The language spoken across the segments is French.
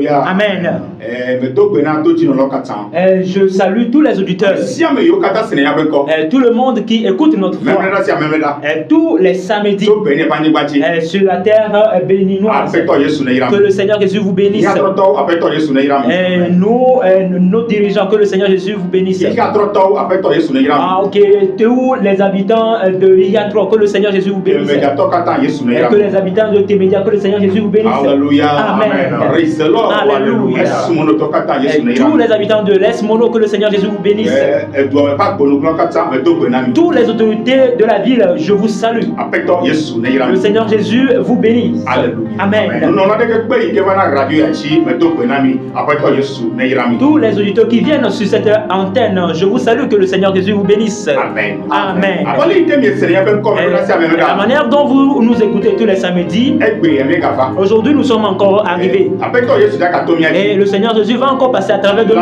Alléluia. Amen. Je Je salue tous les auditeurs, tout le monde qui écoute notre voix, tous les samedis sur la terre béninoise. Que le Seigneur Jésus vous bénisse. Nos dirigeants, que le Seigneur Jésus vous bénisse. Ok, tous les habitants de Iatro, que le Seigneur Jésus vous bénisse. Et que les habitants de Témédia, que le Seigneur Jésus vous bénisse. Alléluia. Amen. Alléluia. Et tous les habitants de l'Est Mono, que le Seigneur Jésus vous bénisse. Tous les autorités de la ville, je vous salue. Le Seigneur Jésus vous bénisse. Amen. Tous les auditeurs qui viennent sur cette antenne, je vous salue, que le Seigneur Jésus vous bénisse. Amen. Amen. La manière dont vous nous écoutez tous les samedis, aujourd'hui nous sommes encore arrivés. Et le Seigneur Jésus va encore passer à travers de nous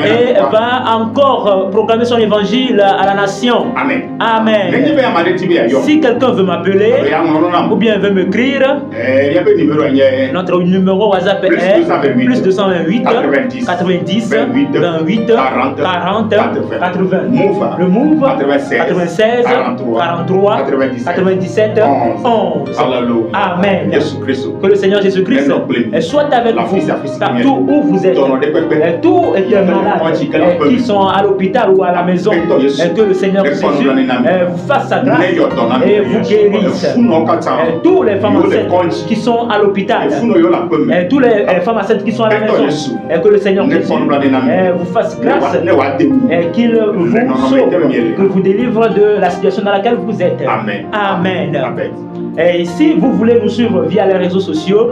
et va encore proclamer son évangile à la nation. Amen. Amen. Si quelqu'un veut m'appeler ou bien veut m'écrire, notre numéro WhatsApp est plus 228 90 28 40 80. Le MOVE 96 43 97 11. Amen. Que le Seigneur Jésus-Christ soit avec vous partout où vous êtes. Tous les malades qui sont à l'hôpital ou à la maison, que le Seigneur Jésus vous fasse sa grâce et vous guérisse. Tous les femmes enceintes qui sont à l'hôpital, tous les femmes enceintes qui sont à la maison, que le Seigneur Jésus vous fasse grâce et qu'il vous sauve, que vous délivre de la situation dans laquelle vous êtes. Amen. Amen. Et si vous voulez nous suivre via les réseaux sociaux,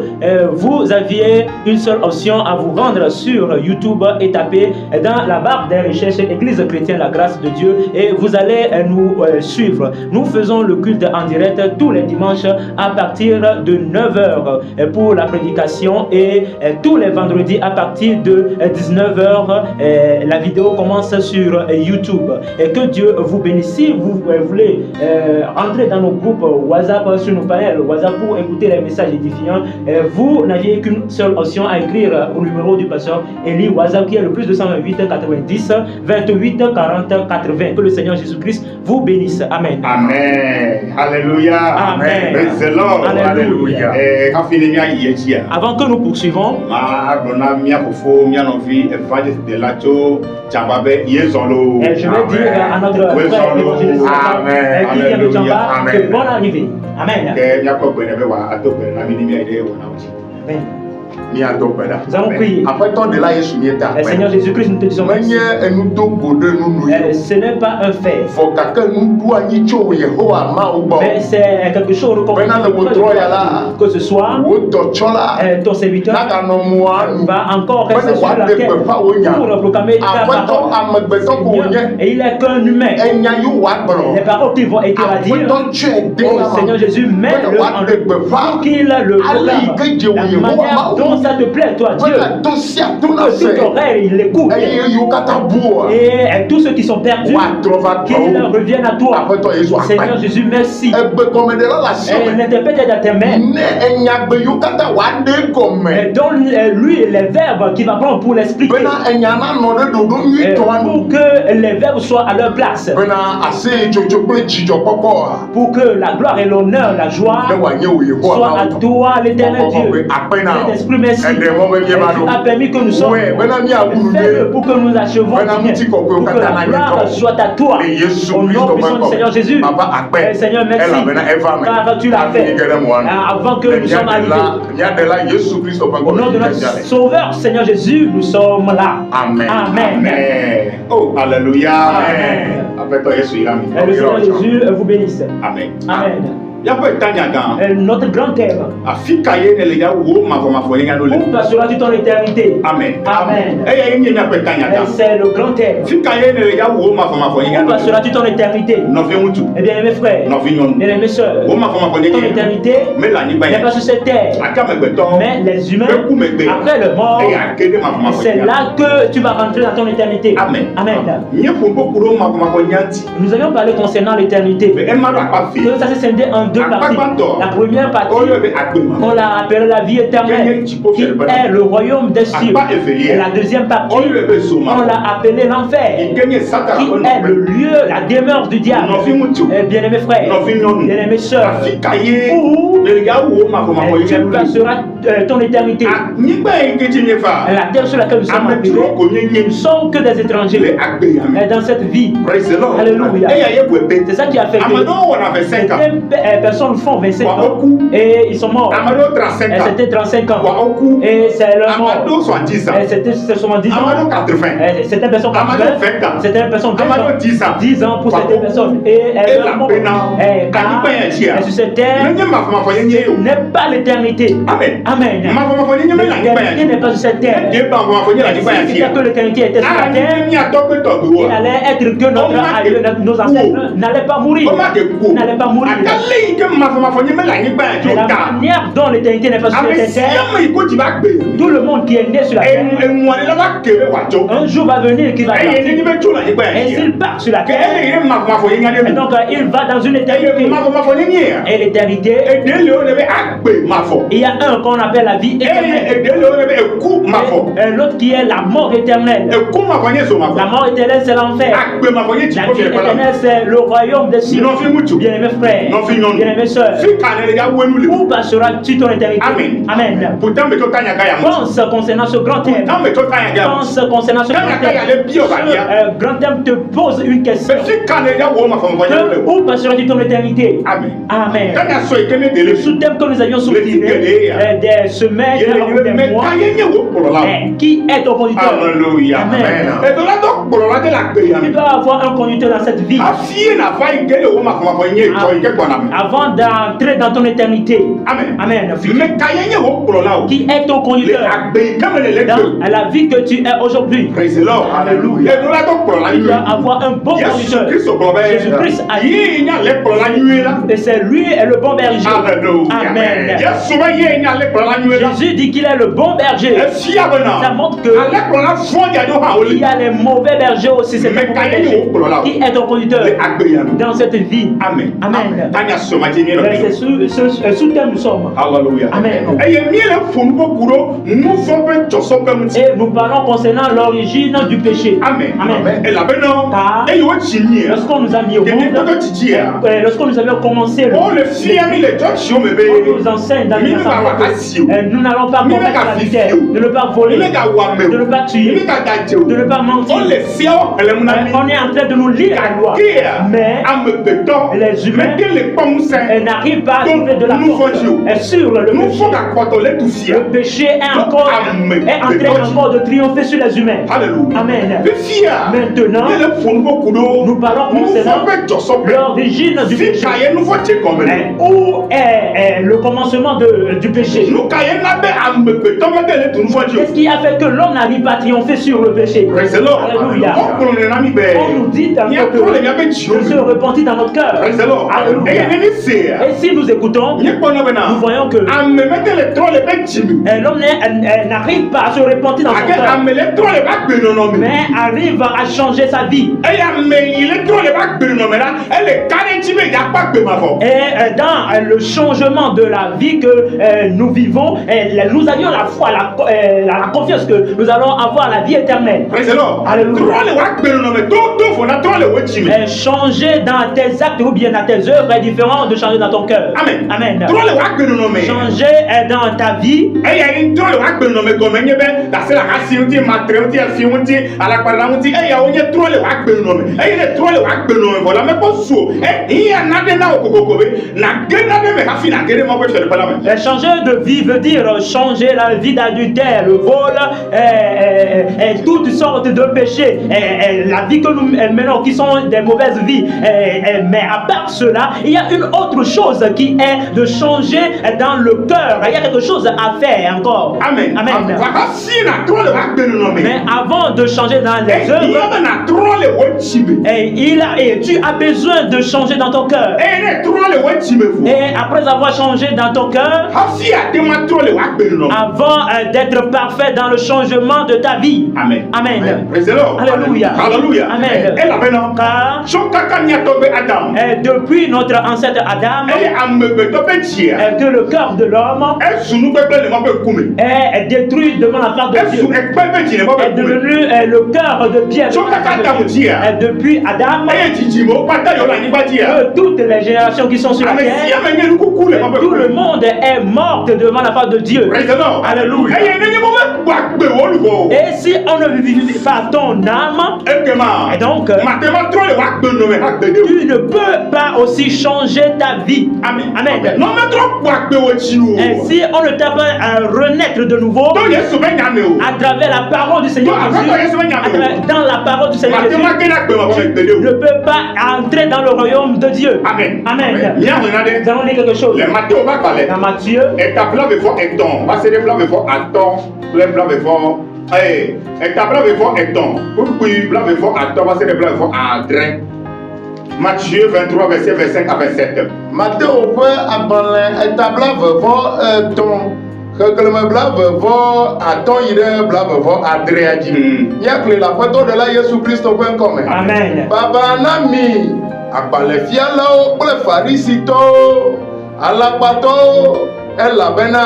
vous aviez une seule option à vous rendre sur YouTube et taper dans la barre des recherches Église chrétienne la grâce de Dieu et vous allez nous suivre. Nous faisons le culte en direct tous les dimanches à partir de 9h pour la prédication et tous les vendredis à partir de 19h. La vidéo commence sur YouTube. Et que Dieu vous bénisse. Si vous voulez entrer dans nos groupes WhatsApp, sur nos panels WhatsApp pour écouter les messages édifiants, vous n'aviez qu'une seule option à écrire au numéro du pasteur Eli WhatsApp qui est le plus 228 90 28 40 80. Que le Seigneur Jésus-Christ vous bénisse. Amen. Amen. Alléluia. Amen. Alléluia. Avant que nous poursuivons, je vais dire à notre frère évangéliste qui vient de Tchamba que bonne arrivée. Amen. Amen. Nous allons prier. Seigneur Jésus-Christ, nous te disons merci. Ce n'est pas un fait. Mais c'est quelque chose que ce soit ton serviteur va encore rester sur la terre pour proclamer ta parole. Et il n'est qu'un humain. Les paroles qui vont être à dire, oh Seigneur Jésus, mets-le en lui pour qu'il le proclame. La manière dont ça te plaît, toi, Dieu, que toute oreille l'écoute et tous ceux qui sont perdus, qu'ils reviennent à toi. Seigneur Jésus, merci. Et l'interprète dans tes mains. Et donne-lui les verbes qu'il va prendre pour l'expliquer. Pour que les verbes soient à leur place. Pour que la gloire et l'honneur, la joie soient à toi, l'éternel Dieu. Saint-Esprit, merci. Tu as permis que nous sommes. Fais-le pour que nous achevons. Pour que la gloire soit à toi. Au nom puissant du Seigneur Jésus. Seigneur, merci. Car tu l'as fait avant que nous sommes arrivés. Au nom de notre Sauveur, Seigneur Jésus, nous sommes là. Amen. Amen. Oh, Alléluia. Amen. Le Seigneur Jésus vous bénisse. Amen. Amen. Notre grand thème. Où passeras-tu ton éternité? Amen. Amen. C'est le grand thème. Où passeras-tu ton éternité? Eh bien, mes frères, bien mes soeurs, ton éternité n'est pas sur cette terre, mais les humains, après le mort, c'est là que tu vas rentrer dans ton éternité. Amen. Amen. Nous avions parlé concernant l'éternité. Que ça s'est scindé en deux parties. La première partie, on l'a appelé la vie éternelle, qui est le royaume des cieux. Et la deuxième partie, on l'a appelé l'enfer, qui est le lieu, la demeure du diable. Bien-aimés frères, bien-aimées sœurs, où tu passeras ton éternité. La terre sur laquelle nous sommes appelés, nous ne sommes que des étrangers dans cette vie. Alléluia. C'est ça qui a fait que certaines personnes font 25 ans et ils sont morts. C'était 35 ans. Et c'est leur mort. C'était 70 ans. Certaines personnes 80. Certaines personnes 20 ans. 10 ans pour certaines personnes. Et elles sont mortes. Car sur cette terre, ce n'est pas l'éternité. Amen. L'éternité n'est pas sur cette terre. Si que l'éternité était sur la terre, il allait être que nos ancêtres n'allaient pas mourir. N'allaient pas mourir. Mais la manière dont l'éternité n'est pas sur cette terre, tout le monde qui est né sur la terre, un jour va venir qui va partir. Et s'il part sur la terre, et donc il va dans une éternité. Et l'éternité, il y a un qu'on appelle la vie éternelle. Et l'autre qui est la mort éternelle. La mort éternelle, c'est l'enfer. La vie éternelle, c'est le royaume des cieux. Bien-aimés frères, bien-aimés sœurs, où passeras-tu ton éternité? Amen. Pense concernant ce grand thème. Pense concernant ce grand thème. Ce grand thème te pose une question. Où passeras-tu ton éternité? Amen. Sous-thème que nous avions souffert des semaines ou des mois, qui est ton conducteur? Amen. Tu dois avoir un conducteur dans cette vie avant d'entrer dans ton éternité. Amen. Qui est ton conducteur dans la vie que tu es aujourd'hui? Alléluia. Tu dois avoir un bon conducteur. Jésus-Christ a dit, et c'est lui est le bon berger. Amen. Jésus dit qu'il est le bon berger. Ça montre que il y a les mauvais bergers aussi. C'est le mauvais berger qui est ton conducteur dans cette vie. Amen. C'est sous thème nous sommes. Amen. Et nous parlons concernant l'origine du péché. Amen. Car lorsqu'on nous a mis au monde, lorsqu'on nous avait commencé le on nous enseigne dans les enseignements, nous n'allons pas commettre l'adultère, de ne pas voler, de ne pas tuer, de ne pas mentir. On est en train de nous lire la loi. Mais les humains n'arrivent pas à trouver de la force sur le péché. Le péché est en train encore de triompher sur les humains. Amen. Maintenant, nous parlons concernant l'origine du péché. Où est le commencement du péché? Qu'est-ce qui a fait que l'homme n'arrive pas à triompher sur le péché? Alléluia. On nous dit dans notre de se repentir dans notre cœur. Alléluia. Et si nous écoutons, nous voyons que l'homme n'arrive pas à se repentir dans son cœur, mais arrive à changer sa vie. Et dans le changement de la vie que nous vivons, nous avions la foi, la confiance que nous allons avoir la vie éternelle. Alléluia. Changer dans tes actes ou bien dans tes œuvres est différent de changer dans ton cœur. Amen. Changer dans ta vie. Changer de vie veut dire changer la vie d'adultère, le vol, et toutes sortes de péchés, la vie que nous menons qui sont des mauvaises vies. Mais à part cela, il y a une autre chose qui est de changer dans le cœur. Il y a quelque chose à faire encore. Amen. Mais avant de changer dans les œuvres, tu as besoin de changer dans ton cœur. Et après avoir changé dans ton cœur, avant d'être parfait dans le changement de ta vie. Amen. Alléluia. Amen. Car depuis notre ancêtre Adam, que le cœur de l'homme est détruit devant la face de Dieu, est devenu le cœur de pierre. Depuis Adam, toutes les générations qui sont sur la terre, tout le monde est mort devant la face de Dieu. Alléluia. Et si on ne vivifie pas ton âme, et donc tu ne peux pas aussi changer ta vie. Amen. Et si on ne t'a pas renaître de nouveau à travers la parole du Seigneur Jésus, dans la parole du Seigneur Jésus, tu ne peux pas entrer dans le royaume de Dieu. Amen. Amen. Nous allons lire quelque chose. Dans Matthieu. Matthieu 23, verset 25 à 27. Matthieu Amen. Baba nami abale fialao kple farisito alapato elabena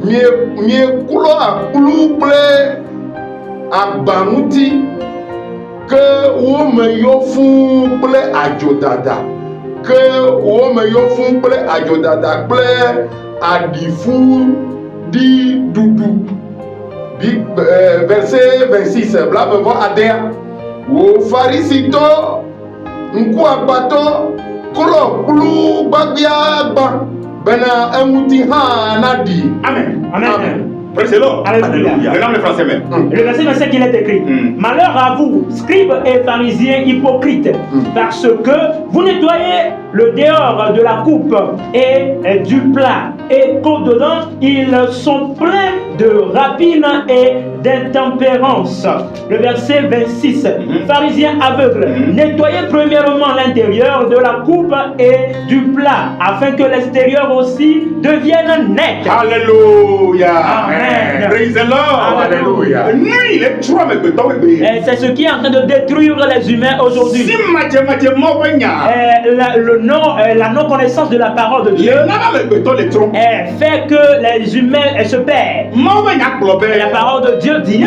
mie kulo akulu kple agbanuti que wo me yo fún kple adzodada que wo me yo fún kple adzodada kple adifu di dudu verset 26 blavevɔ adea wo farisitɔ ŋku agbatɔ klɔ kplu gbagbia gba bena eŋuti hã naɖi. Amen. Amen. Amen. Alléluia. Le français même. Le verset 25 qu'il est écrit. Malheur à vous, scribes et pharisiens hypocrites, parce que vous nettoyez le dehors de la coupe et du plat, et qu'au-dedans ils sont pleins de rapines et d'intempérance. Le verset 26. Pharisiens aveugles, nettoyez premièrement l'intérieur de la coupe et du plat, afin que l'extérieur aussi devienne net. Alléluia. Amen. Praise the Lord. Alléluia. Et c'est ce qui est en train de détruire les humains aujourd'hui. La non-connaissance de la parole de Dieu fait que les humains se perdent. La parole de Dieu dit: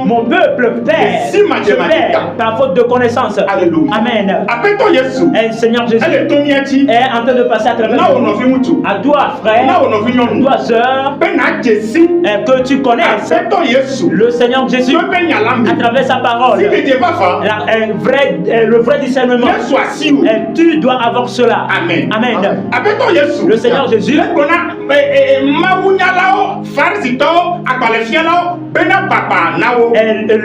mon peuple perd, se perd par faute de connaissance. Amen. Et le Seigneur Jésus est en train de passer à travers nous. À toi, frère, à toi, sœur, que tu connaisses le Seigneur Jésus à travers sa parole. Le vrai discernement, tu dois avoir cela. Amen. Amen. Le Seigneur Jésus,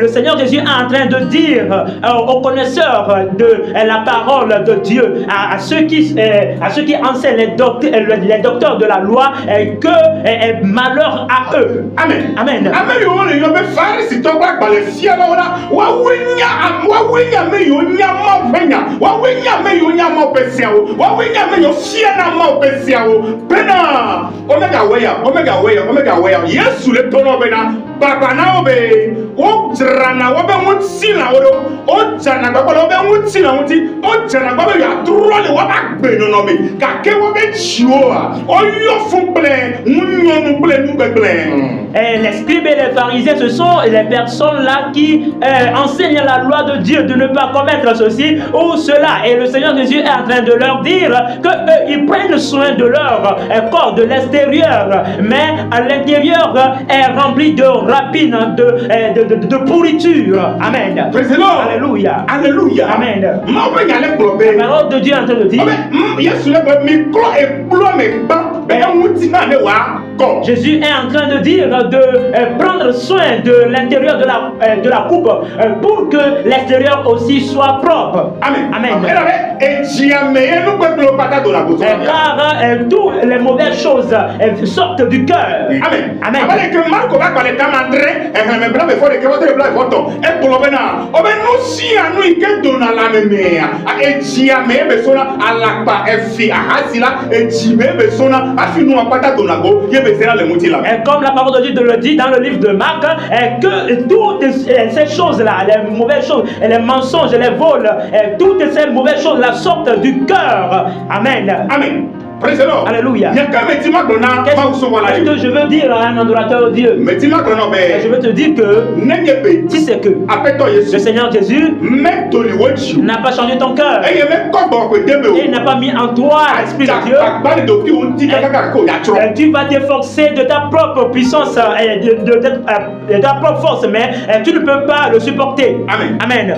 le Seigneur Jésus est en train de dire aux connaisseurs de la parole de Dieu, à ceux qui enseignent les docteurs de la loi, que malheur à eux. Amen. Amen. Yesu le tono bena baba na obe o drana obe mutsi na odo o jana baba obe mutsi na muti o jana baba ya trole wa agbe no no me ka ke obe chioa o yo fun ple munyo ple nu ple. Les scribes et les pharisiens, ce sont les personnes là qui enseignent la loi de Dieu de ne pas commettre ceci ou cela. Et le Seigneur Jésus est en train de leur dire que eux, ils prennent soin de leur corps de l'extérieur, mais à l'intérieur est rempli de rapines, de pourriture. Amen. Alléluia. Alléluia. Amen. La parole de Dieu est en train de dire: Jésus est en train de dire de prendre soin de l'intérieur de la coupe pour que l'extérieur aussi soit propre. Amen. Amen. Car toutes les mauvaises choses sortent du cœur. Amen. Amen. Et comme la parole de Dieu le dit dans le livre de Marc, que toutes ces choses-là, les mauvaises choses, les mensonges, les vols, toutes ces mauvaises choses-là sortent du cœur. Amen. Amen. Alléluia. Qu'est-ce que je veux dire à un adorateur Dieu? Je veux te dire que si c'est que le Seigneur Jésus n'a pas changé ton cœur et il n'a pas mis en toi l'Esprit de Dieu, tu vas t'efforcer de ta propre puissance et de ta propre force, mais tu ne peux pas le supporter. Amen. Amen.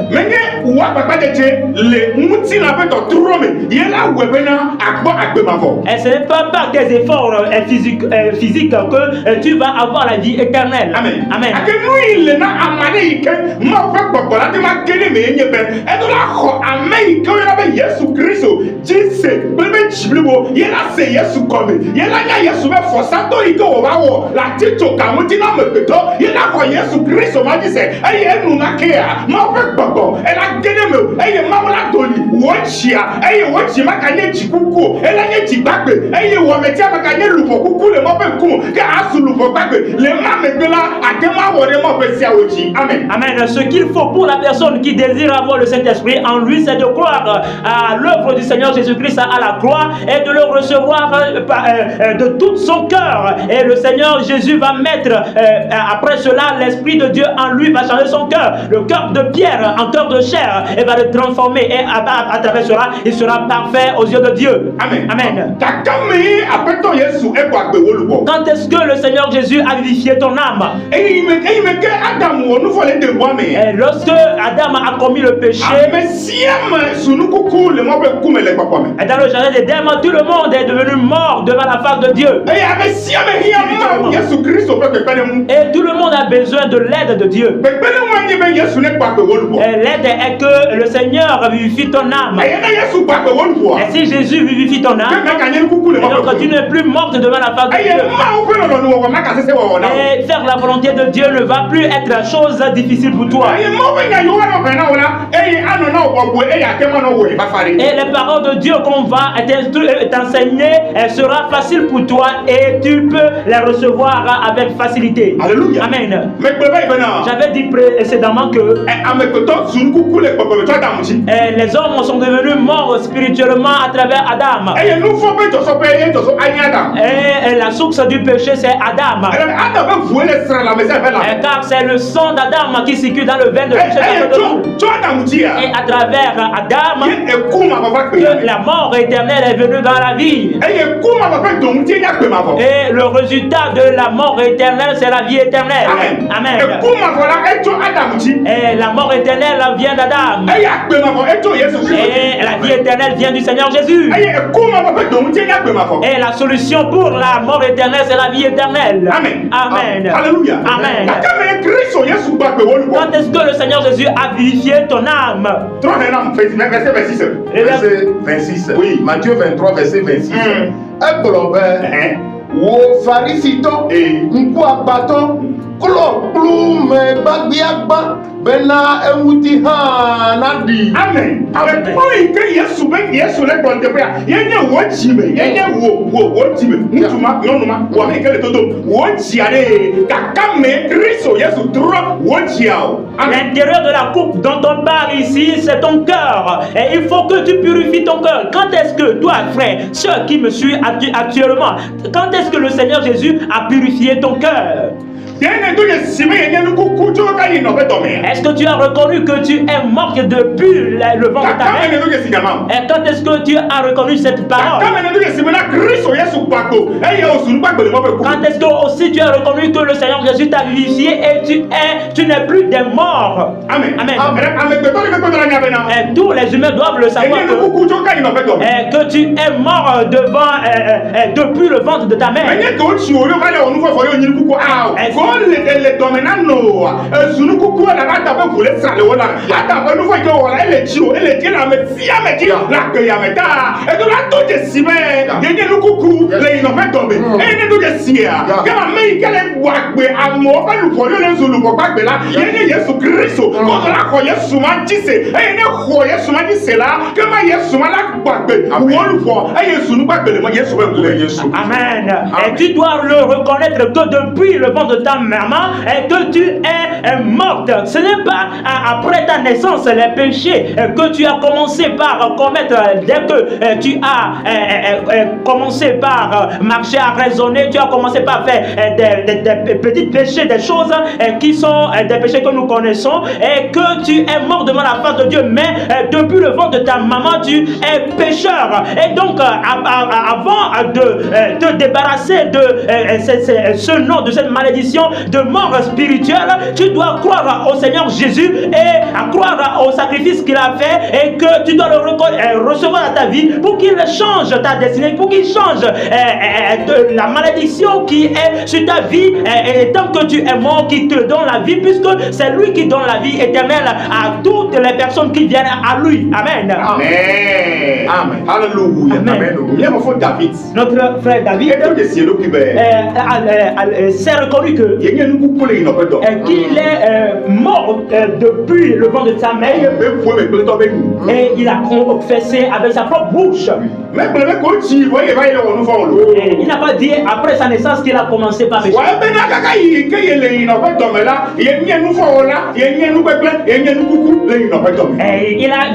Et ce n'est pas par tes efforts physiques que tu vas avoir la vie éternelle. Amen. Amen. Amen. Ce qu'il faut pour la personne qui désire avoir le Saint-Esprit en lui, c'est de croire à l'œuvre du Seigneur Jésus-Christ à la croix et de le recevoir de tout son cœur. Et le Seigneur Jésus va mettre après cela l'Esprit de Dieu en lui, va changer son cœur, le cœur de pierre en cœur de chair, et va le transformer. Et à travers cela, il sera parfait aux yeux de Dieu. Amen. Amen. Quand est-ce que le Seigneur Jésus a vivifié ton âme? Et lorsque Adam a commis le péché, et dans le jardin d'Éden, tout le monde est devenu mort devant la face de Dieu. Et tout le monde a besoin de l'aide de Dieu. Et l'aide est que le Seigneur vivifie ton âme. Et si Jésus vivifie ton âme, donc tu n'es plus morte devant la face de Dieu. Et faire la volonté de Dieu ne va plus être la chose difficile pour toi. Et les paroles de Dieu qu'on va t'enseigner, elle sera facile pour toi et tu peux les recevoir avec facilité. Alléluia. Amen. J'avais dit précédemment que les hommes sont devenus morts spirituellement à travers Adam. Et la source du péché, c'est Adam. Car c'est le sang d'Adam qui circule dans le veine de péché. Et à travers Adam, que la mort éternelle est venue dans la vie. Et le résultat de la mort éternelle, c'est la vie éternelle. Amen. Et la mort éternelle vient d'Adam. Et la vie éternelle vient du Seigneur Jésus. Et la solution pour la mort éternelle, c'est la vie éternelle. Amen. Amen. Alléluia. Amen. Quand est-ce que le Seigneur Jésus a vivifié ton âme? Verset 26. Oui, Matthieu 23, verset 26. Wo farisito nku abato klo plume bagbiagba bena ewuti ha nadi. Amen. Avec quoi que Yesu le donne de prayer. Yenye wo chime, yenye wo chime. Mutuma nonuma wo me kele todo. Wo chiare kakame Kristo Yesu trop wo chiao. L'intérieur de la coupe dont on parle ici, c'est ton cœur. Et il faut que tu purifies ton cœur. Quand est-ce que toi, frère, ceux qui me suivent actuellement, quand est-ce que le Seigneur Jésus a purifié ton cœur? Est-ce que tu as reconnu que tu es mort depuis le ventre de ta mère? Et quand est-ce que tu as reconnu cette parole? Quand est-ce que aussi tu as reconnu que le Seigneur Jésus t'a vivifié et tu n'es plus des morts? Amen. Amen. Et tous les humains doivent le savoir que tu es mort depuis le ventre de ta mère. le domena no zunu kuku na ta ba vule sale wona ata ba nu fo ke wala ele ti na me sia me ti la ke ya me ta e do la to je si me ye nu kuku le ino fe dombe e ne do je sia ke ma me ke le wa gbe amo fa lu fo le zulu ko gbagbe la ye ne Yesu Kristo ko la ko Yesu ma ji se e ne ko Yesu ma ji se la ke ma Yesu ma la gbagbe wo lu fo e Yesu nu gbagbe le mo Yesu be ko Yesu. Amen. Et tu dois le reconnaître que depuis le ventre de ta maman et que tu es morte. Ce n'est pas après ta naissance les péchés que tu as commencé par commettre dès que tu as commencé par marcher à raisonner, tu as commencé par faire des petits péchés, des choses qui sont des péchés que nous connaissons et que tu es mort devant la face de Dieu. Mais depuis le ventre de ta maman, tu es pécheur. Et donc avant de te débarrasser de ce nom, de cette malédiction de mort spirituelle, tu dois croire au Seigneur Jésus et à croire au sacrifice qu'il a fait et que tu dois le recevoir dans ta vie pour qu'il change ta destinée, pour qu'il change de la malédiction qui est sur ta vie et tant que tu es mort, qu'il te donne la vie, puisque c'est lui qui donne la vie éternelle à toutes les personnes qui viennent à lui. Amen. Amen. Amen. Alléluia. Amen. David. Notre frère David s'est reconnu que qu'il est mort depuis le ventre de sa mère et il a confessé avec sa propre bouche. Il n'a pas dit après sa naissance qu'il a commencé par pécher.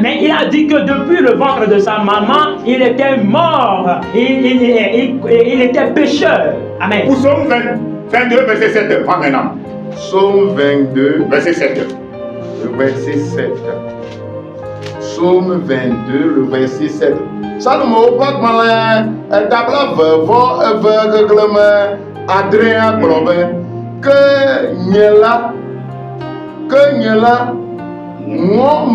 Mais il a dit que depuis le ventre de sa maman, il était mort. Il était pécheur. Amen. Psaume 22, verset 7. Psaume 22, verset 7. Le verset 7. Psaume 22, le verset 7. Salmo pas malin, tabla vevant aveugle Adrien Globin que nyela moi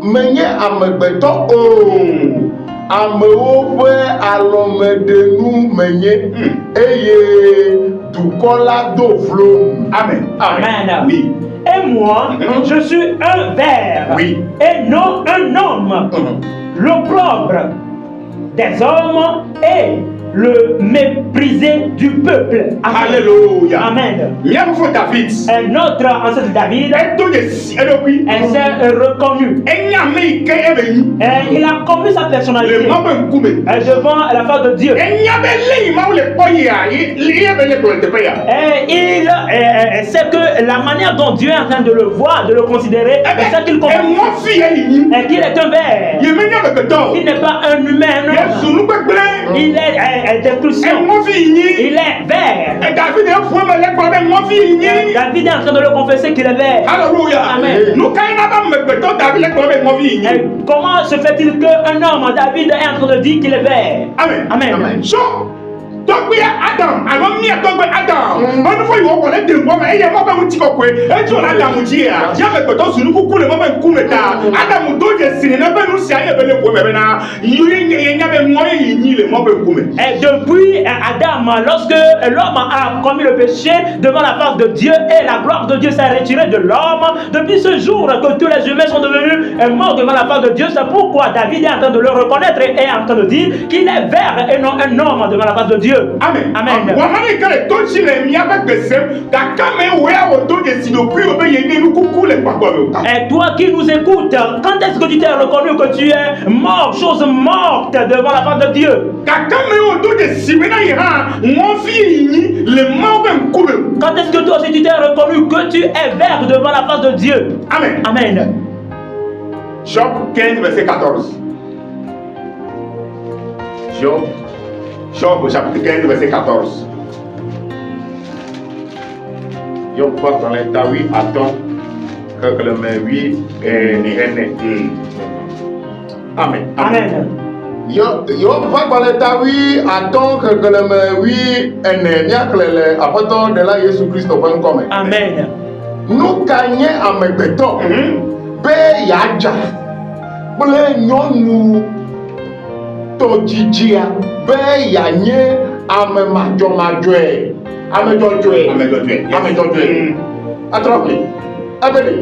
menye amegbetɔ amewo ƒe alɔmeɖenu menye eye dukɔ la do vlo. Amen. Amen. Oui. Et moi, je suis un ver. Oui. Et non un homme. L'opprobre des hommes et le méprisé du peuple. Amen. Alléluia. Amen. David. Notre ancêtre David, elle s'est reconnue. Il a connu sa personnalité devant la face de Dieu. Et il sait que la manière dont Dieu est en train de le voir, de le considérer, c'est ça qu'il comprend. Et qu'il est un ver. Il n'est pas un humain. Il est destruction. Il est vert. David est en train de le confesser qu'il est vert. Alléluia. Amen. Comment se fait-il qu'un homme, David, est en train de dire qu'il est vert? Amen. Amen. Amen. Adam, alors mi atogbe Adam. On faut y voir de moi mais il y a pas un petit quoi. Et tu as Adam dit ah, il y a que sur nous coucou le moment kumeta. Adam do je sine na be nous si aye be le ko me na. Il y a be moi ni le moment kume. Et depuis Adam, lorsque l'homme a commis le péché devant la face de Dieu et la gloire de Dieu s'est retirée de l'homme, depuis ce jour que tous les humains sont devenus morts devant la face de Dieu, c'est pourquoi David est en train de le reconnaître et est en train de dire qu'il est vert et non un homme devant la face de Dieu. Amen. Amen. Et toi qui nous écoutes, quand est-ce que tu t'es reconnu que tu es mort, chose morte devant la face de Dieu? Quand est-ce que toi aussi tu t'es reconnu que tu es vert devant la face de Dieu? Amen. Amen. Job 15, verset 14. Job chapitre 15, verset 14. Job pas dans l'état oui, attends que le main oui et Amen. Amen. Yo pas dans l'état oui, attends que le main oui et n'y a que le apôtre de la Jésus Christ au point commun. Amen. Nous gagnons à mes bétons. Be yaja. Ble nyonu tojijia be yanye ame madzɔmadzɔe, ame dzɔdzɔe. Atrɔpli. Ebele.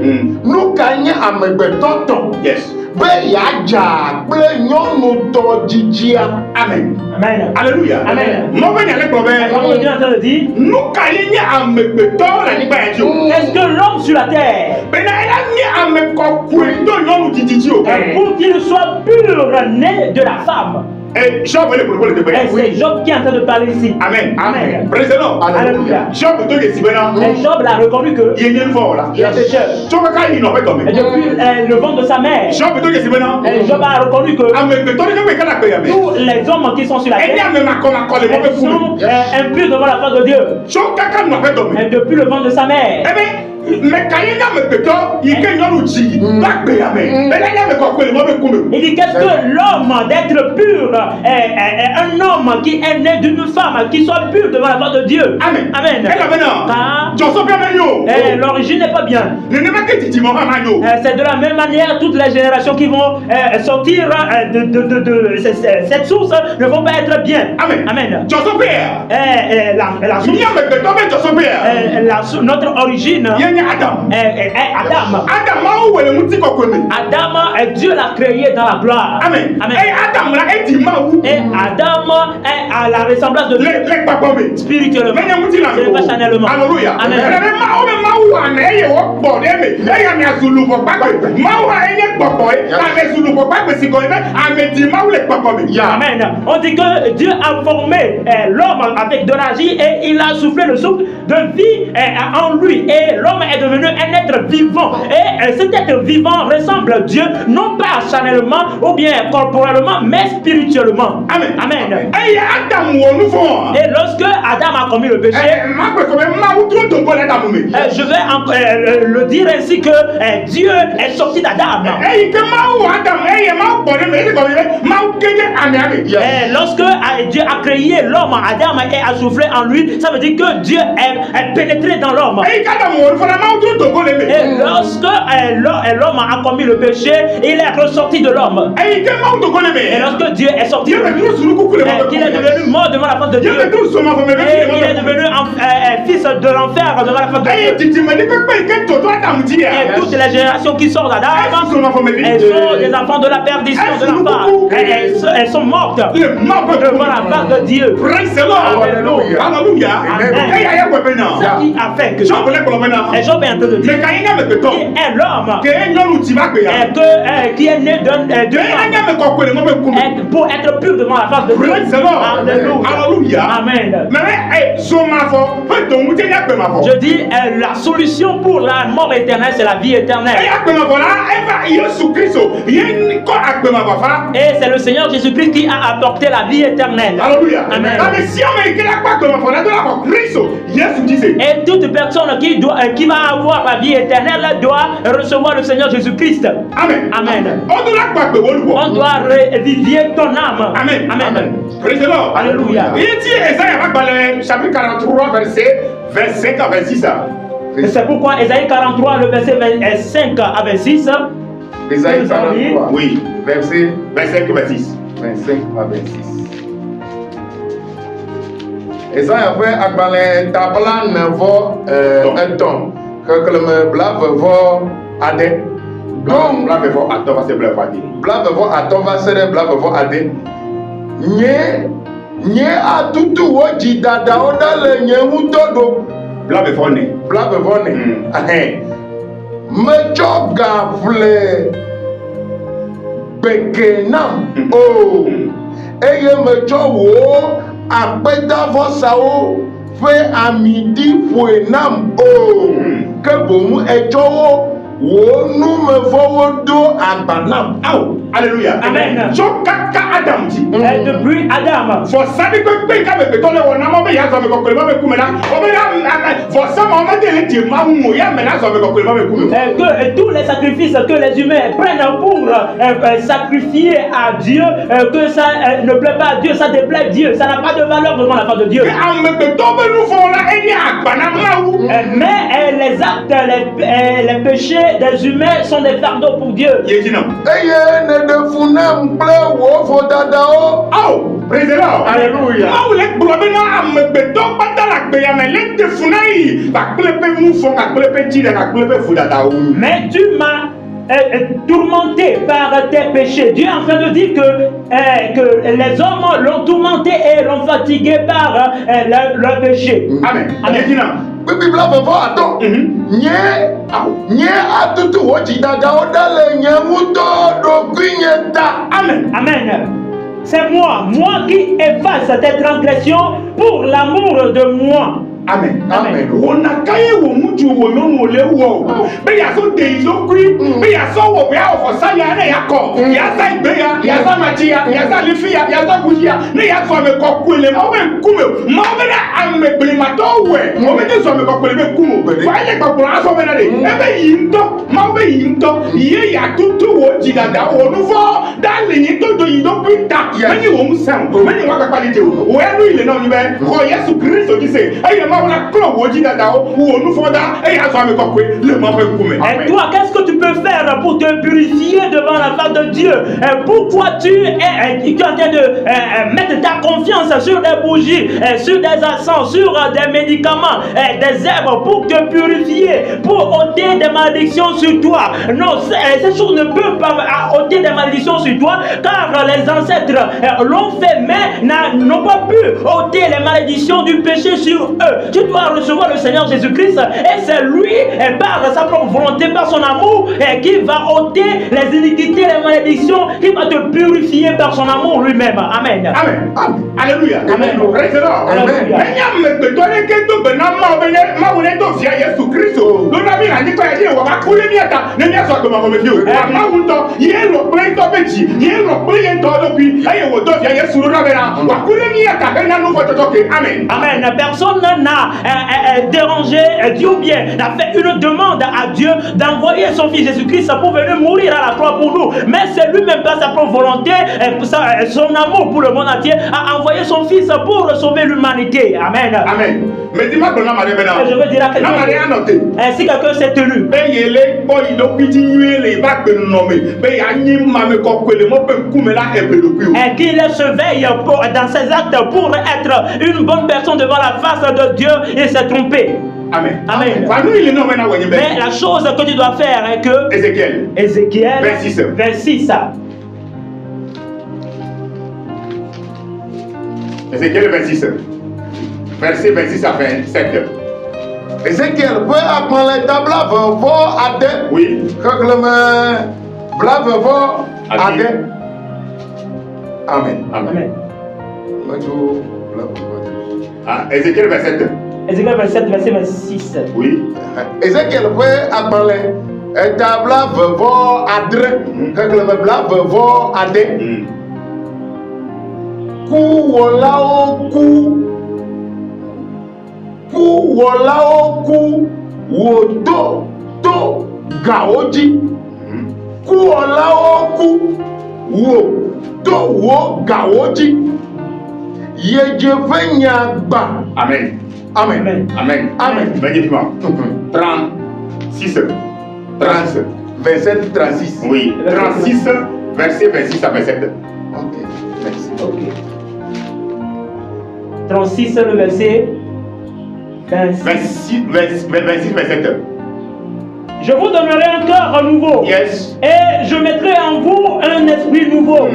Nu ka nye amegbetɔ tɔ. Yes. Be yadza kple nyɔnutɔ dzidzia. Amen. Amen. Alléluia. Amen. Mon père n'allait pas bien. Comme on est en train de dire, Nous caillons à me béton la nipa yatio. est-ce que l'homme sur la terre, Ben elle a mis à me coculer non nous titio. pour qu'il soit pur, né de la femme? Et Job est pour le Et c'est Job qui est en train de parler ici. Amen. Amen. Président. Alléluia. Job te dit si maintenant. Et Job l'a reconnu que Il y a une fois là. il a péché. Job a il n'en fait comme. Et depuis le ventre de sa mère, Job te dit si maintenant. et Job a reconnu que À me béton que quand la paye à tous les hommes qui sont sur la elle y a terre même à comme ils sont impurs devant la face de Dieu. Job quand n'en fait comme. Et depuis le ventre de sa mère, Eh bien, mais quand il y a me béton, il y a une outil. Pas paye à mais. Mais là il y a me coculer moi me comme. il dit qu'est-ce que l'homme d'être pur, un homme qui est né d'une femme, qui soit pur devant la face de Dieu. Amen. Amen. Elle a maintenant. Car Job bien meilleur. l'origine n'est pas bien. Ne n'est pas que tu dis mon maman. C'est de la même manière, toutes les générations qui vont sortir de cette source ne vont pas être bien. Amen. Amen. Job père. La source, Il y a me béton mais Job père. notre origine Il y a Adam. est Adam. Adam où est le mouti kokone. Adam, Dieu l'a créé dans la gloire. Amen. Amen. Et Adam là est dit maou. Et Adam est à la ressemblance de Dieu Les papa me. spirituellement. Mais il y a mouti là. Ce n'est pas charnellement. Alléluia. Amen. Mais maou ane ye wo bo de me. E ya mi azulu bo pa pe. Maou a ene popo e. Ame zulu bo pa pe si ko me. Ame di maou le papa me. Amen. On dit que Dieu a formé l'homme avec de la vie et il a soufflé le souffle de vie en lui. Et l'homme est devenu un être vivant. Et cet être vivant ressemble à Dieu, non pas charnellement ou bien corporellement, mais spirituellement. Amen. Amen. Et Adam wo nous font. Et lorsque Adam a commis le péché, Ma pe ko me maou trop ton bon Adam me. je vais le dire ainsi que Dieu est sorti d'Adam. E que maou Adam e maou bo de me e ko me maou keje ame ame. Et lorsque Dieu a créé l'homme, Adam et a soufflé en lui, ça veut dire que Dieu est pénétré dans l'homme. E Adam wo fona maou trop ton bon me. Et lorsque l'homme a commis le péché, il est ressorti de l'homme. E que maou ton bon me. Et lorsque Dieu est sorti, Dieu me trouve sur le coucou le maou. il est devenu mort devant la face de Dieu Dieu. me trouve sur ma femme. Et il est devenu fils de l'enfer devant la face de Eh, Dieu. tu me dis que toi Adam dit. Et toutes les générations qui sortent d'Adam, Sur ma femme. elles sont des enfants de la perdition de l'enfant. Elles sont mortes devant la face de Dieu. Praise the Lord. Alléluia. Alléluia. Amen. Eh, ya ya maintenant. Ce qui a fait que Jean voulait pour maintenant. et Job est en train de dire Mais quand il y a me qui béton. est l'homme Que non nous tu vas payer. qui est né d'une Mais il y a me quoi le mauvais coup. pour être pur devant la face de Dieu. Praise the Lord. Alléluia. Alléluia. Amen. Mais eh sur ma femme, fait ton mouté y a pas ma femme. Je dis la solution pour la mort éternelle, c'est la vie Eh éternelle. ya pas ma femme là, eh va Jésus Christ. Il y a une quoi à pas ma femme. Et c'est le Seigneur Jésus-Christ qui a apporté la vie éternelle. Alléluia. Amen. Mais si on me dit la quoi ma femme là de la Christ. Jésus disait. Et toute personne qui va avoir la vie éternelle doit recevoir le Seigneur Jésus-Christ. Amen. Amen. On doit la quoi On doit revivifier ton âme. Amen. Amen. Praise the Lord. Alléluia. Il dit Esaïe chapitre 43 verset 25 à 26. Et c'est pourquoi Ésaïe 43, le verset 5 à 26. Ésaïe 43. Oui. Verset 25 à 26. 25 à 26. Ésaïe a fait agbalẽ tabla nevɔ etɔ̃ xexlẽme blavevɔ ade. Donc Blavevɔ atɔ va se blavevɔ ade. blavevɔ atɔ̃ va se ɖe blavevɔ ade. Nye atutu wo dzidadawo ɖe le nye ŋutɔ ɖo. Blavevɔ ne. Blavevɔ ne. Metsɔ ga ƒle gbeke nam o eye metsɔ wo akpedavɔsawo ƒe amiɖi ƒoe nam o ke boŋ etsɔ wo numevɔwo ɖo agba nam. Awo. Alléluia. Amen. Tsɔ kaka Adam dit. Et depuis Adam, Vɔsa bi kpekpe ka me petɔ le wɔna mɔ be ya zɔ me kɔkɔe ma me kume la. O be ya vɔsa ma ɔmɛ de le die ma ŋu o ya me la zɔ me kɔkɔe ma me kume. que tous les sacrifices que les humains prennent pour sacrifier à Dieu, que ça ne plaît pas à Dieu, ça déplaît à Dieu, ça n'a pas de valeur devant la face de Dieu. Ke ame petɔ be nu fɔ la enye agbana mawu. Mais les actes, les péchés des humains sont des fardeaux pour Dieu. Alléluia. Mais tu m'as tourmenté par tes péchés. Dieu est en train de dire que les hommes l'ont tourmenté et l'ont fatigué par leur péché. Amen. Amen. Bible vavo ato nye atutu woji dada odale nye muto do kunyeta. Amen. Amen. C'est moi qui efface tes transgressions pour l'amour de moi. Amen. Amen. On a caillé au mutu au nom le wo. Mais il y a son déisokri, mais il y a son wo ya ofosa ya na ya ko. Ya sa ibeya, ya sa matia, ya sa lifia, ya sa bujia. Ne ya so me ko kwele, ma o me kume. Ma o me na ame blimato we. O me de so me ko kwele me kumo. Fa ile ko kura so me na de. Ebe yinto, ma o be yinto. Ye ya tutu wo jidada o nu fo. Da le yin to do yin do pinta. Me ni wo mu sam. Me ni wa ka kwalite o. O ya nu ile na ni be. Ko Yesu Kristo ki se. Aye ma Et toi, qu'est-ce que tu peux faire pour te purifier devant la face de Dieu? Pourquoi tu es en train de mettre ta confiance sur des bougies, sur des encens, sur des médicaments, des herbes pour te purifier, pour ôter des malédictions sur toi? Non, ces choses ne peuvent pas ôter des malédictions sur toi, car les ancêtres l'ont fait, mais n'ont pas pu ôter les malédictions du péché sur eux. Tu dois recevoir le Seigneur Jésus-Christ et c'est lui, par sa propre volonté, par son amour, qui va ôter les iniquités, les malédictions, qui va te purifier par son amour lui-même. Amen. Amen. Alléluia. Amen. Amen. Personne n'a dérangé Dieu, bien n'a fait une demande à Dieu d'envoyer son fils Jésus-Christ pour venir mourir à la croix pour nous, mais c'est lui-même par sa propre volonté, son amour pour le monde entier, a envoyé son fils pour sauver l'humanité. Amen. Amen. Mais dis-moi que je veux dire à quelqu'un, si quelqu'un s'est tenu, et qu'il se veille dans ses actes pour être une bonne personne devant la face de Dieu, il s'est trompé. Amen. Amen. Mais la chose que tu dois faire est que Ézéchiel 26. Ézéchiel 26. Verset 26 à 27. Ézéchiel peut apprendre les tables à deux. Oui. Amen. Amen. Ézéchiel 27. Ézéchiel 27, verset 26. Oui. Ézéchiel peut apprendre les tables à deux. Ku wolao ku wodo to gaoji. Ku wolao ku wo gaoji. Yejevenya ba. Amen. Amen. Amen. Amen. Magnifiquement. 36. 30. Verset 36. Oui. 36, verset 26 à 27. Ok. Merci. Ok. 36, le verset 26, 27. Je vous donnerai un cœur nouveau. Yes. Et je mettrai en vous un esprit nouveau.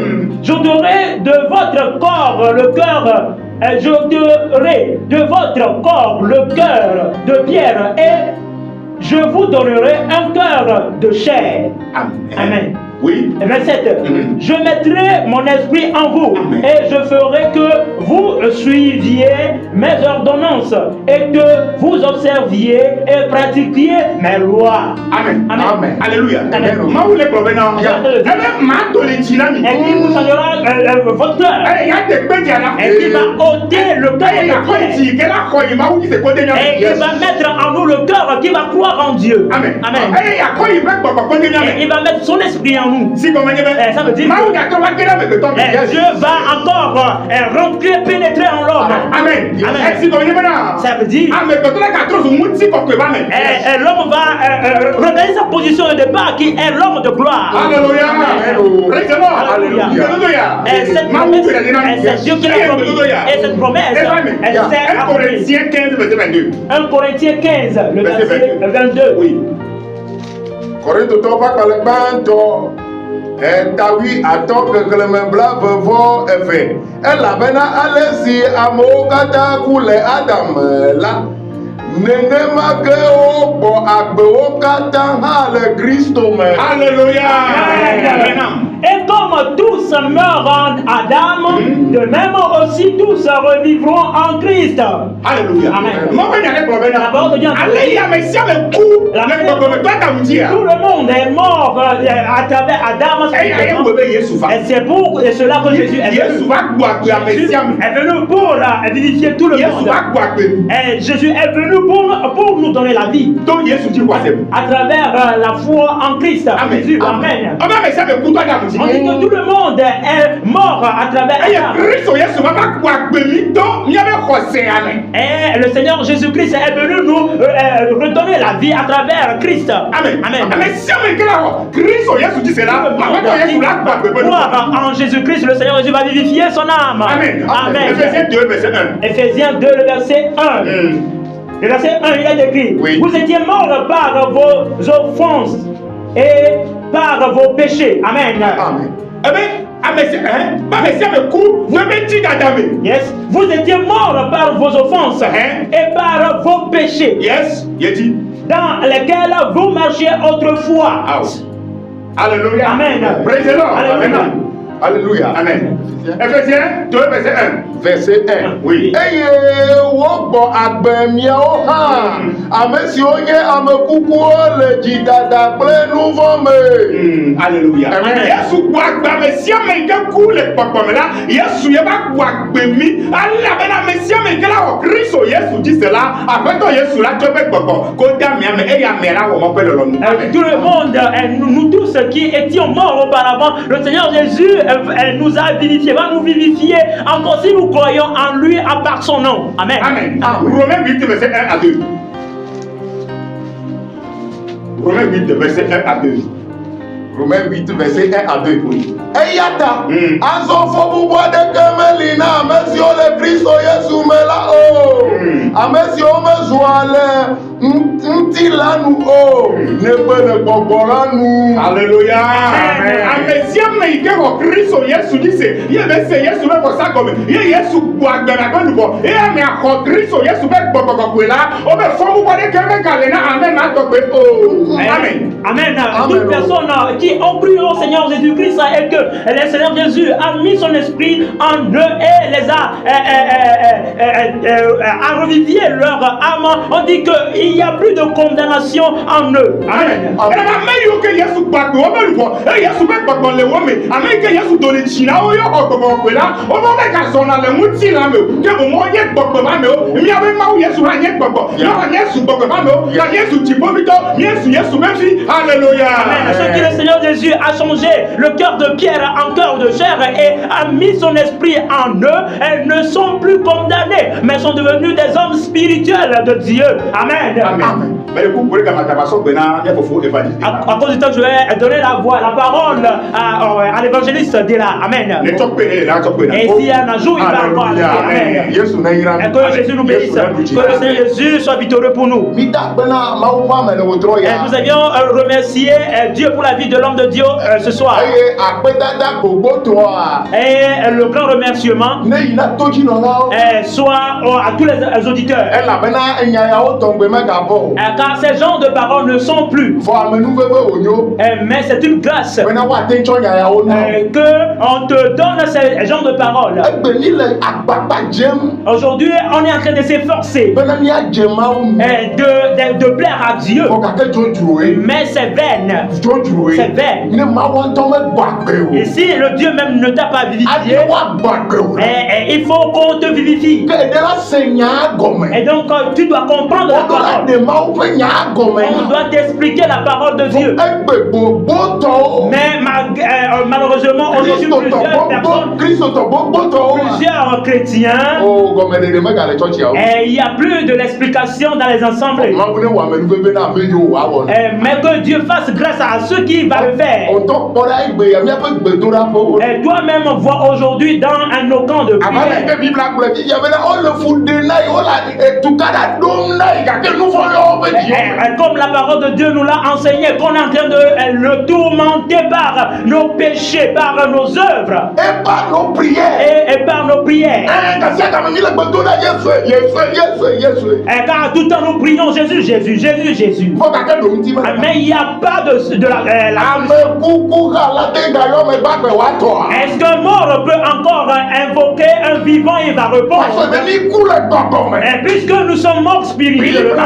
J'ôterai de votre corps le cœur. J'ôterai de votre corps le cœur de pierre. Et je vous donnerai un cœur de chair. Amen. Oui. 27. Je mettrai mon esprit en vous. Amen. Et je ferai que vous suiviez mes ordonnances et que vous observiez et pratiquiez mes lois. Amen. Amen. Amen. Alléluia. Amen. Et qui vous changera votre cœur. Et qui va ôter le cœur de pierre. Et qui va mettre en nous le le cœur qui va croire en Dieu. Amen. Amen. Et il va mettre son esprit en nous. Ça veut dire que Dieu va encore rentrer, pénétrer en l'homme. Amen. Ça veut dire l'homme va regagner sa position de départ qui est l'homme de gloire. Alléluia. Et cette promesse, c'est Dieu qui l'a promis. Et cette promesse, elle s'est 1 Corinthiens 15, verset 22. 1 Corinthiens 15, le verset 22. Oui. Corinthians Tawi atɔ kekleme blavevɔ eve elabena ale si amewo katã ku le Adam la nenema ke wogbɔ agbewo katã hã le Kristo me. Alléluia. Et comme tous meurent en Adam, de même aussi tous revivront en Christ. Alléluia. Amen. La parole de Dieu. Tout le monde est mort à travers Adam. Et c'est pour cela que Jésus est venu. Jésus est venu pour vivifier tout le monde. Et Jésus est venu pour nous donner la vie. À travers la foi en Christ. Jésus. Amen. On dit que tout le monde est mort à travers Adam. Et le Seigneur Jésus-Christ est venu nous redonner la vie à travers Christ. Amen. Amen. Croire en Jésus-Christ, le Seigneur Jésus va vivifier son âme. Amen. Amen. Ephésiens 2, verset 1. Ephésiens 2, le verset 1. Le verset 1, il est écrit: oui. Vous étiez morts par vos offenses et par vos péchés. Amen. Amen. Yes. Vous étiez morts par vos offenses et par vos péchés. Yes. Dans lesquels vous marchiez autrefois. Alléluia. Amen. Praise the Lord. Alléluia. Alléluia. Amen. Ephésiens 2, verset 1. Verset 1. Oui. Eye wogbɔ agbe miawo hã ame siwo nye ame kukuwo le dzidada kple nu vɔ̃ me. Alléluia. Yesu gbɔ agbe ame sia ame yi ke ku le kpɔkpɔ me la, Yesu ye va gbɔ agbe mi. Elabena ame sia ame yi ke la wɔ Kristo Yesu dzi se la, Aƒetɔ Yesu la tsɔ eƒe gbɔgbɔ ko de amea me eye amea la wɔ mɔ ƒe lɔlɔ̃nu. Tout le monde, nous tous qui étions morts auparavant, le Seigneur Jésus nous a vivifiés, va nous vivifier encore si nous croyons en lui à part son nom. Amen. Amen. Romains 8, verset 1 à 2. Romains 8, verset 1 à 2. Romains 8, verset 1 à 2. Oui. Eyata, azɔ fɔbubu aɖeke meli na ame siwo le Kristo Yesu me la o. Ame siwo mezua le ŋuti la nu o, ne be le gbɔgbɔ la nu. Alléluia. Ame sia ame yi ke wɔ Kristo Yesu dzi se, ye be se Yesu be kɔsa gɔme, ye Yesu gbɔ agbe na ƒe nubɔ, ye amea xɔ Kristo Yesu be gbɔgbɔ kɔkɔe la, wo be fɔbubu aɖeke megale na ame ma tɔgbe o. Amen. Amen. Toute personne qui ont cru au Seigneur Jésus-Christ et que le Seigneur Jésus a mis son esprit en eux et les a revivifié leur âme, on dit qu'il n'y a plus de condamnation en eux. Amen. Alléluia. Amen. Ce que le Seigneur Jésus a changé le cœur de pierre en cœur de chair et a mis son esprit en eux, elles ne sont plus condamnées, mais sont devenues des hommes spirituels de Dieu. Amen. Amen. À cause du temps, je vais donner la parole à l'évangéliste de là. Amen. Et s'il y a un jour, il va encore aller. Amen. Et que Jésus nous bénisse. Que le Seigneur Jésus soit victorieux pour nous. Et nous avions remercié Dieu pour la vie de l'homme de Dieu ce soir. Et le grand remerciement soit à tous les auditeurs. Car ces genres de paroles ne sont plus. Mais c'est une grâce que on te donne ces genres de paroles. Aujourd'hui, on est en train de s'efforcer de plaire à Dieu. Mais Mais c'est vaine. C'est vaine. Et si le Dieu même ne t'a pas vivifié, il faut qu'on te vivifie. Et donc tu dois comprendre la parole. On doit t'expliquer la parole de Dieu. Mais malheureusement, aujourd'hui, plusieurs chrétiens, il n'y a plus de l'explication dans les ensembles. Mais que Dieu fasse grâce à ceux qui vont le faire. Et toi-même vois aujourd'hui dans nos camps de prière. Comme la parole de Dieu nous l'a enseigné, qu'on est en train de le tourmenter par nos péchés, par nos œuvres et par nos prières. Et par nos prières. Et car tout le temps nous prions Jésus, Jésus, Jésus, Jésus. Mais il n'y a pas de la Est-ce qu'un mort peut encore invoquer un vivant et va répondre? Et puisque nous sommes morts spirituellement,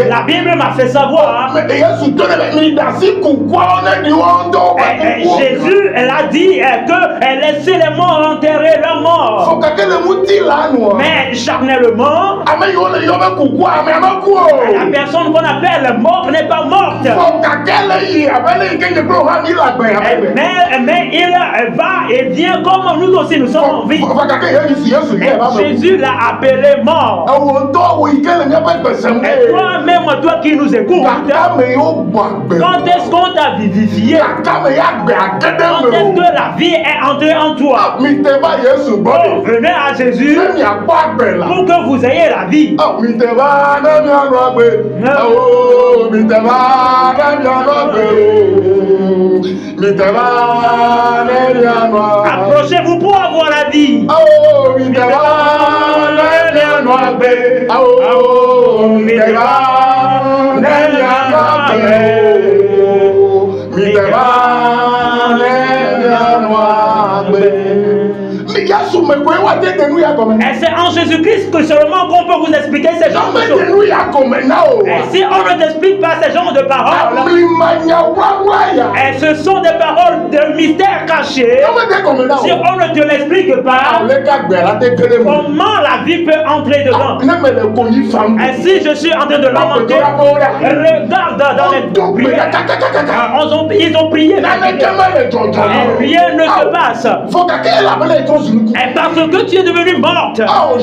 la Bible m'a fait savoir. Jésus, elle a dit que laissez les morts enterrer leurs morts. Mais charnellement, la personne qu'on appelle mort n'est pas morte. Mais il va et vient comme nous aussi nous sommes en vie. Jésus l'a appelé mort. Et toi-même, toi qui nous écoutes, quand est-ce qu'on t'a vivifié? Quand est-ce que la vie est entrée en toi? Venez à Jésus pour que vous ayez la vie. Approchez-vous pour avoir la vie. Et c'est en Jésus-Christ que seulement qu'on peut vous expliquer ces genres de choses. Et si on ne t'explique pas ces genres de paroles, et ce sont des paroles de mystère cachés, si on ne te l'explique pas, comment la vie peut entrer dedans? Et si je suis en train de lamenter, regarde dans les prières, ils ont prié, et rien ne se passe. Et parce que tu es devenu morte. Jean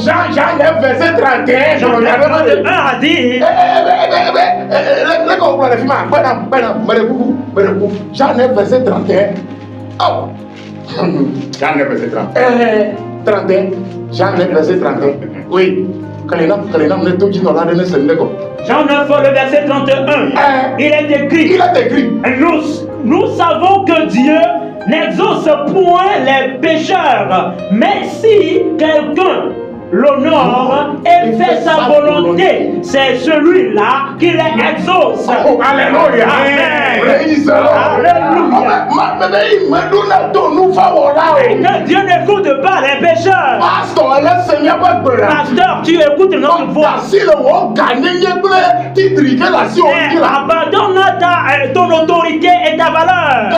9, verset 31. Jean 9, 1 a dit. Jean 9, verset 31. Oh. Jean 9, verset 31. 31. Jean 9, verset 31. Oui. Jean 9, le verset 31. Il est écrit. Nous savons que Dieu n'exauce point les pécheurs, mais si quelqu'un l'honore et fait sa volonté, c'est celui-là qui les exauce. Oh, alléluia. Amen. Alléluia. Dieu n'écoute pas les pécheurs. Pasteur, tu écoutes notre voix. Abandonne ton autorité et ta valeur.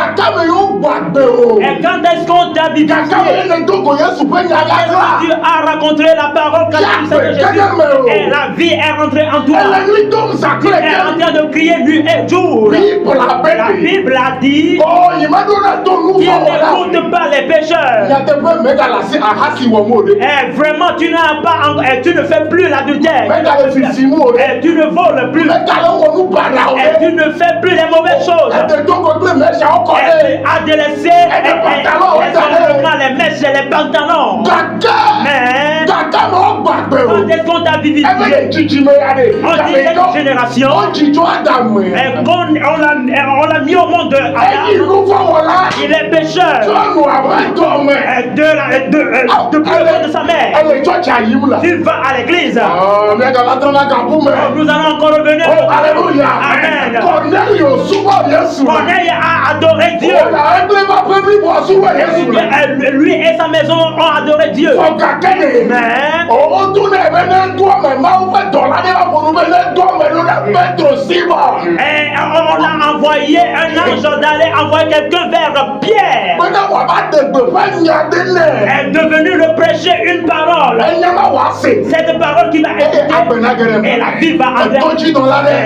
Et quand est-ce qu'on t'a vivifié? Dieu a rencontré la parole quand tu sais de Jésus. Et la vie est rentrée en toi. Tu es en train de crier nuit et jour. La Bible a dit qu'il n'écoute pas les pécheurs. Et vraiment, tu n'as pas, tu ne fais plus l'adultère. Et tu ne voles plus. Et tu ne fais plus les mauvaises choses. Et tu as délaissé les mèches et les pantalons. Mais quand est-ce qu'on t'a vivifié? On dit cette génération, on l'a mis au monde de Adam. Il est pécheur de pleurer de sa mère. Tu vas à l'église. Nous allons encore revenir. Alléluia. Amen. Corneille a adoré Dieu. Lui et sa maison ont adoré Dieu. Mais on a envoyé un ange d'aller envoyer quelqu'un vers Pierre. Est devenu le prêcher une parole. Cette parole qui va être et la vie va entrer.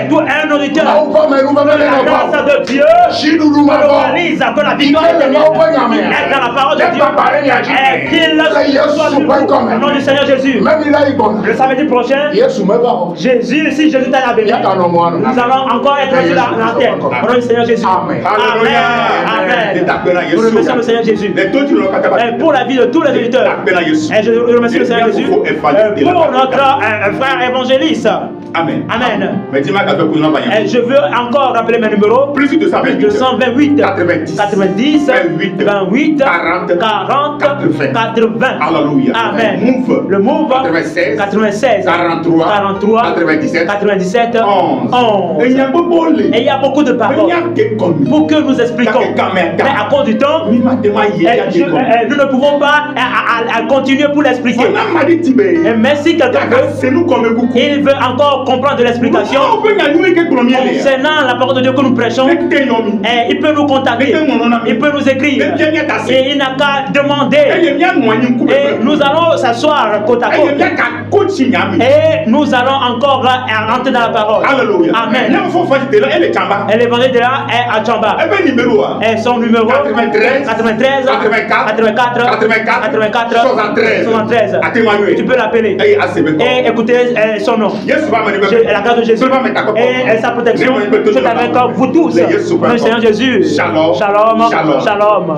Tout un auditeur la grâce de Dieu réalise que la victoire est dans la parole de Dieu et qu'il soit du au nom du Seigneur Jésus. Le samedi prochain, Jésus, si Jésus t'a venir, nous allons encore être sur la terre. Au nom du Seigneur Jésus. Amen. Amen. Nous remercions le Seigneur Jésus. Pour la vie de tous les auditeurs. Et je remercie le Seigneur Jésus pour notre frère évangéliste. Amen. Amen. Et je veux encore rappeler mes numéros. Plus de 228 90 28 40 80. Alléluia. Amen. Le move 96 43 97 11. Et il y a beaucoup de paroles pour que nous expliquions. Mais à cause du temps, nous ne pouvons pas continuer pour l'expliquer. Mais si quelqu'un veut, il veut encore comprendre de l'explication concernant la parole de Dieu que nous prêchons, il peut nous contacter, il peut nous écrire et il n'a qu'à demander et nous allons s'asseoir côte à côte et nous allons encore rentrer dans la parole. Amen. Et l'évangile de là est à Chamba et son numéro 93 84 73. Tu peux l'appeler et écouter son nom. La grâce de Jésus et sa protection est avec vous tous. Le Seigneur Jésus. Shalom. Shalom. Shalom.